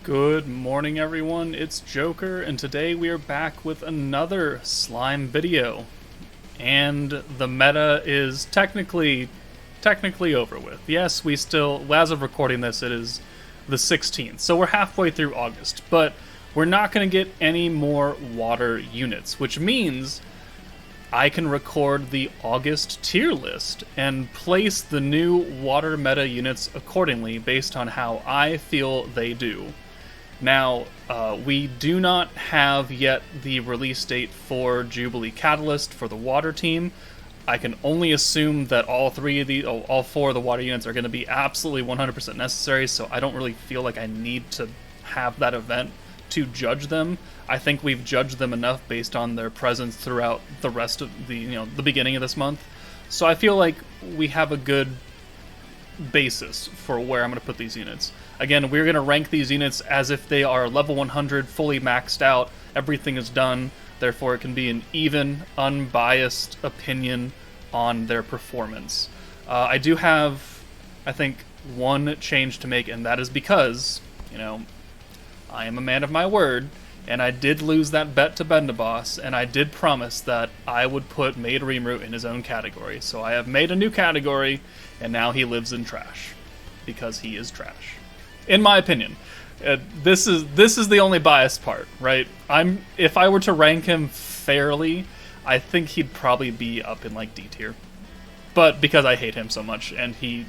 Good morning, everyone. It's Joker, and today we are back with another slime video. And the meta is technically over with. Yes, we still, as of recording this, it is the 16th, so we're halfway through August, but we're not going to get any more water units, which means I can record the August tier list and place the new water meta units accordingly based on how I feel they do. Now, we do not have yet the release date for Jubilee Catalyst for the water team. I can only assume that all four of the water units are going to be absolutely 100% necessary, so I don't really feel like I need to have that event to judge them. I think we've judged them enough based on their presence throughout the rest of the beginning of this month. So I feel like we have a good basis for where I'm going to put these units. Again, we're going to rank these units as if they are level 100, fully maxed out, everything is done, therefore it can be an even, unbiased opinion on their performance. I do have, I think, one change to make, and that is because, I am a man of my word, and I did lose that bet to Bendaboss, and I did promise that I would put Maid Rimuru in his own category. So I have made a new category, and now he lives in trash. Because he is trash. In my opinion. This is the only biased part, right? If I were to rank him fairly, I think he'd probably be up in D tier. But because I hate him so much, and he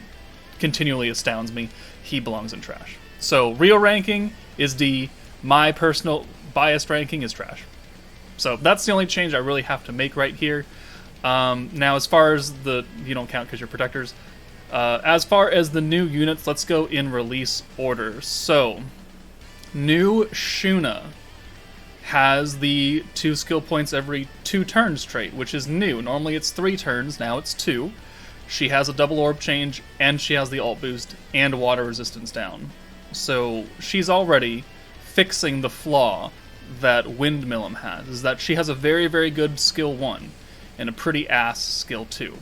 continually astounds me, he belongs in trash. So real ranking is D. My personal biased ranking is trash. So that's the only change I really have to make right here. Now, as far as you don't count because you're protectors. As far as the new units, let's go in release order. So, new Shuna has the 2 skill points every 2 turns trait, which is new. Normally it's 3 turns, now it's 2. She has a double orb change, and she has the ult boost and water resistance down. So, she's already fixing the flaw that Windmillum has, is that she has a very, very good skill 1 and a pretty ass skill 2.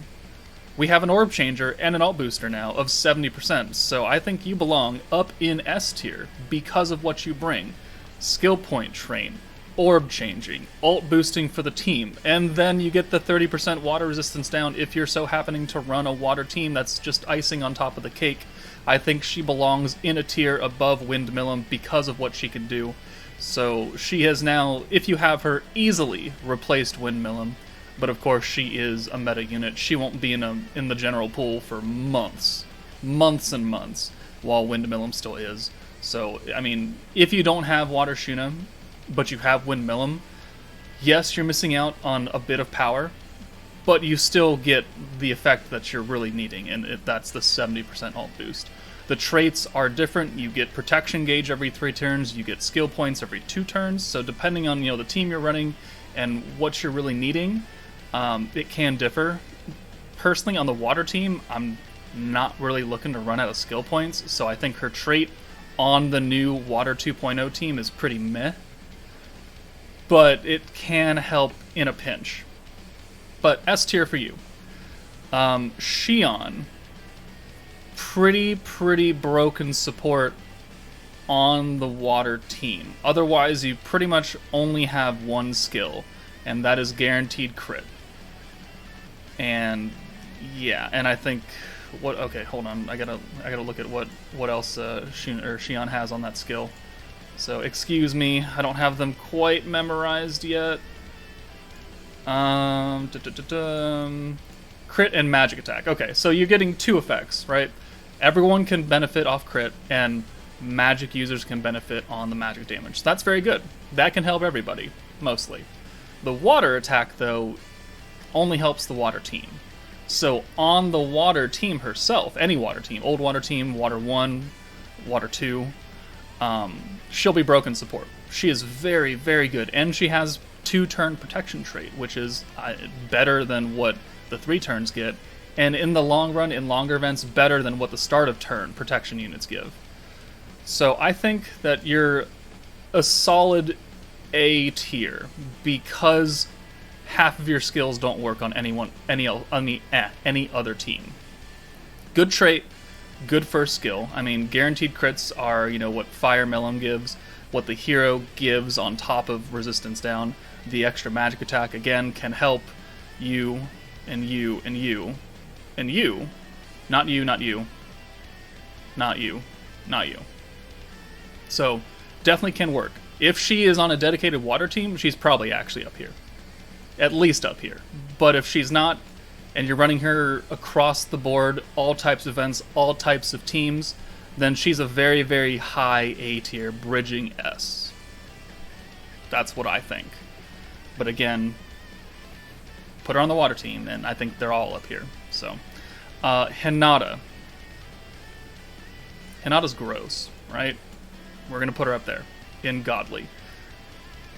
We have an orb changer and an ult booster now of 70%, so I think you belong up in S tier because of what you bring. Skill point train, orb changing, ult boosting for the team, and then you get the 30% water resistance down if you're so happening to run a water team. That's just icing on top of the cake. I think she belongs in a tier above Windmillum because of what she can do. So she has now, if you have her, easily replaced Windmillum. But of course, she is a meta unit. She won't be in the general pool for months and months, while Windmillum still is. So, I mean, if you don't have Water Shuna, but you have Windmillum, yes, you're missing out on a bit of power, but you still get the effect that you're really needing, and that's the 70% ult boost. The traits are different. You get protection gauge every 3 turns, you get skill points every 2 turns, so depending on the team you're running and what you're really needing, it can differ. Personally, on the water team, I'm not really looking to run out of skill points, so I think her trait on the new Water 2.0 team is pretty meh. But it can help in a pinch. But S tier for you. Xion, pretty broken support on the water team. Otherwise, you pretty much only have one skill, and that is guaranteed crit. And yeah, and I think okay, hold on, I gotta look at what else Xion has on that skill. So excuse me, I don't have them quite memorized yet. Crit and magic attack. Okay, so you're getting 2 effects, right? Everyone can benefit off crit, and magic users can benefit on the magic damage. So that's very good. That can help everybody, mostly. The water attack, though, only helps the water team. So on the water team herself, any water team, old water team, water 1, water 2, she'll be broken support. She is very, very good, and she has 2-turn protection trait, which is better than what the 3 turns get, and in the long run, in longer events, better than what the start of turn protection units give. So I think that you're a solid A tier because half of your skills don't work on any other team. Good trait, good first skill. I mean, guaranteed crits are, what Fire Melon gives, what the hero gives on top of resistance down. The extra magic attack, again, can help you, and you, and you, and you. Not you, not you. Not you, not you. So, definitely can work. If she is on a dedicated water team, she's probably actually up here. At least up here. But if she's not, and you're running her across the board, all types of events, all types of teams, then she's a very, very high A tier, bridging S. That's what I think. But again, put her on the water team, and I think they're all up here. So, Hinata. Hinata's gross, right? We're going to put her up there, in Godly.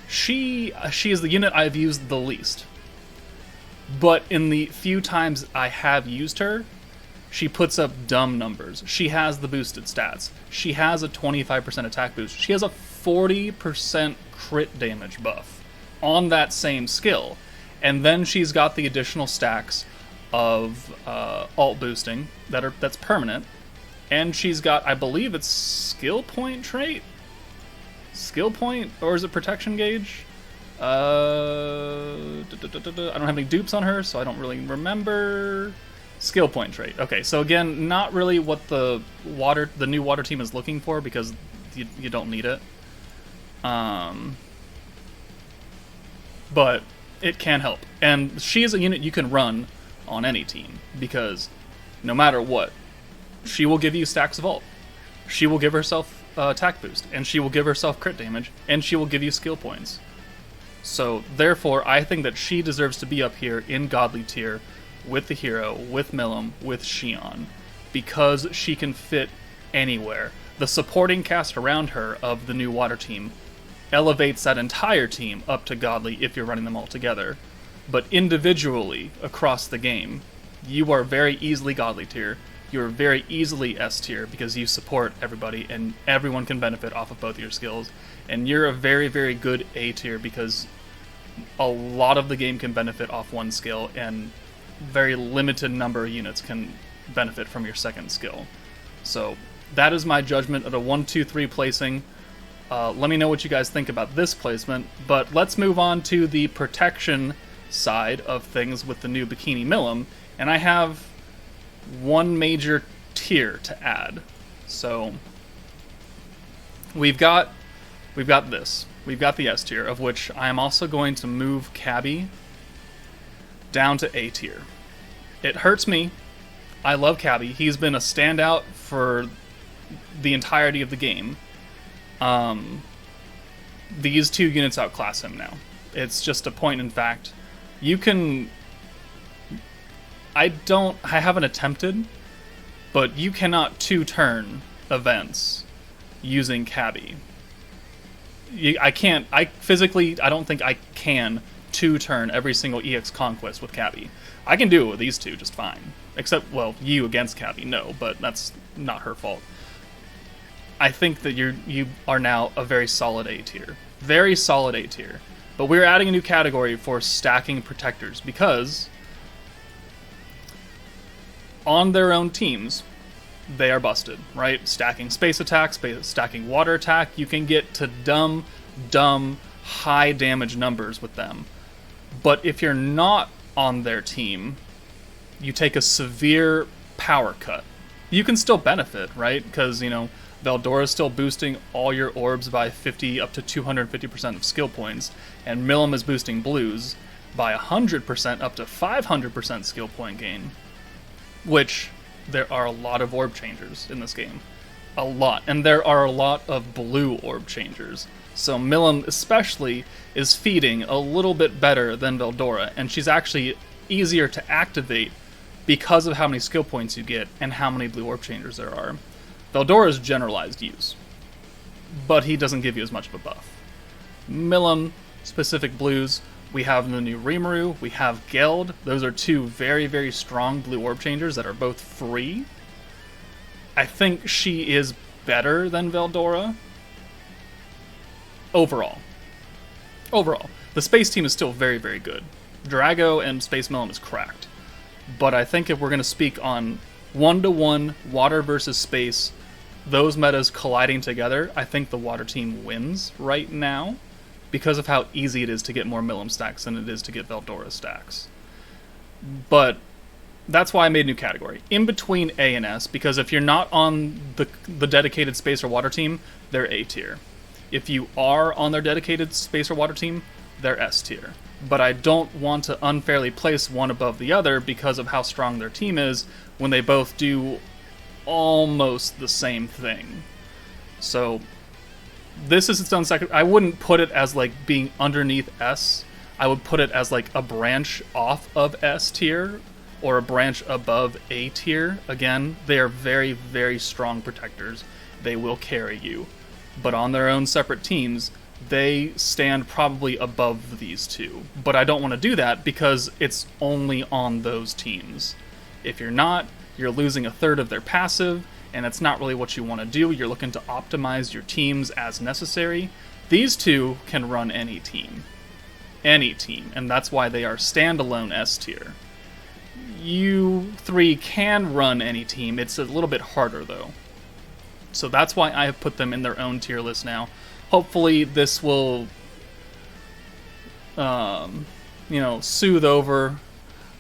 She is the unit I've used the least. But in the few times I have used her, she puts up dumb numbers. She has the boosted stats. She has a 25% attack boost. She has a 40% crit damage buff on that same skill. And then she's got the additional stacks of alt boosting that's permanent. And she's got, I believe it's skill point trait? Skill point? Or is it protection gauge? I don't have any dupes on her, so I don't really remember. Skill point trait. Okay, so again, not really what the new water team is looking for, because you don't need it. But it can help. And she is a unit you can run on any team, because no matter what, she will give you stacks of ult. She will give herself attack boost, and she will give herself crit damage, and she will give you skill points. So, therefore, I think that she deserves to be up here in Godly tier with the hero, with Milim, with Xion, because she can fit anywhere. The supporting cast around her of the new water team elevates that entire team up to Godly if you're running them all together. But individually, across the game, you are very easily Godly tier. You're very easily S tier because you support everybody and everyone can benefit off of both your skills. And you're a very, very good A tier because a lot of the game can benefit off one skill and very limited number of units can benefit from your second skill. So that is my judgment of a 1, 2, 3 placing. Let me know what you guys think about this placement, but let's move on to the protection side of things with the new Bikini Milim, and I have one major tier to add. So we've got this. We've got the S tier, of which I am also going to move Cabby down to A tier. It hurts me. I love Cabby. He's been a standout for the entirety of the game. These two units outclass him now. It's just a point in fact. You can... I haven't attempted, but you cannot two-turn events using Cabby. I don't think I can two-turn every single EX Conquest with Cabby. I can do it with these two just fine. Except, well, you against Cabby, no, but that's not her fault. I think that you are now a very solid A tier. Very solid A tier. But we're adding a new category for stacking protectors, because on their own teams, they are busted, right? Stacking space attack, stacking water attack, you can get to dumb, high damage numbers with them. But if you're not on their team, you take a severe power cut. You can still benefit, right? Because, Veldora is still boosting all your orbs by 50 up to 250% of skill points, and Milim is boosting blues by 100% up to 500% skill point gain, which there are a lot of orb changers in this game. A lot. And there are a lot of blue orb changers. So Milim especially is feeding a little bit better than Veldora, and she's actually easier to activate because of how many skill points you get and how many blue orb changers there are. Veldora's generalized use, but he doesn't give you as much of a buff. Milim, specific blues, we have the new Rimuru, we have Geld. Those are two very, very strong blue orb changers that are both free. I think she is better than Veldora. Overall. The space team is still very, very good. Drago and Space Milim is cracked. But I think if we're going to speak on 1-to-1 water versus space, those metas colliding together, I think the water team wins right now because of how easy it is to get more Milim stacks than it is to get Veldora stacks. But that's why I made a new category. In between A and S, because if you're not on the dedicated space or water team, they're A tier. If you are on their dedicated space or water team, they're S tier. But I don't want to unfairly place one above the other because of how strong their team is when they both do almost the same thing. So this is its own second. I wouldn't put it as like being underneath S. I would put it as like a branch off of S tier or a branch above A tier. Again, they are very, very strong protectors. They will carry you. But on their own separate teams, they stand probably above these two. But I don't want to do that because it's only on those teams. If you're not, you're losing a third of their passive, and that's not really what you want to do. You're looking to optimize your teams as necessary. These two can run any team. Any team, and that's why they are standalone S tier. You three can run any team. It's a little bit harder, though. So that's why I have put them in their own tier list now. Hopefully this will, soothe over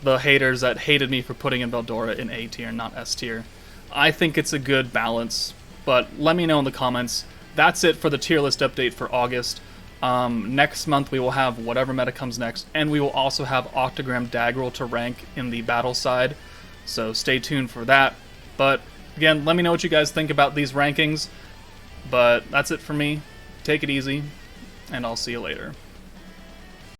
the haters that hated me for putting in Veldora in A tier, not S tier. I think it's a good balance, but let me know in the comments. That's it for the tier list update for August. Next month we will have whatever meta comes next, and we will also have Octogram Daggerel to rank in the battle side, so stay tuned for that. But again, let me know what you guys think about these rankings, but that's it for me. Take it easy, and I'll see you later.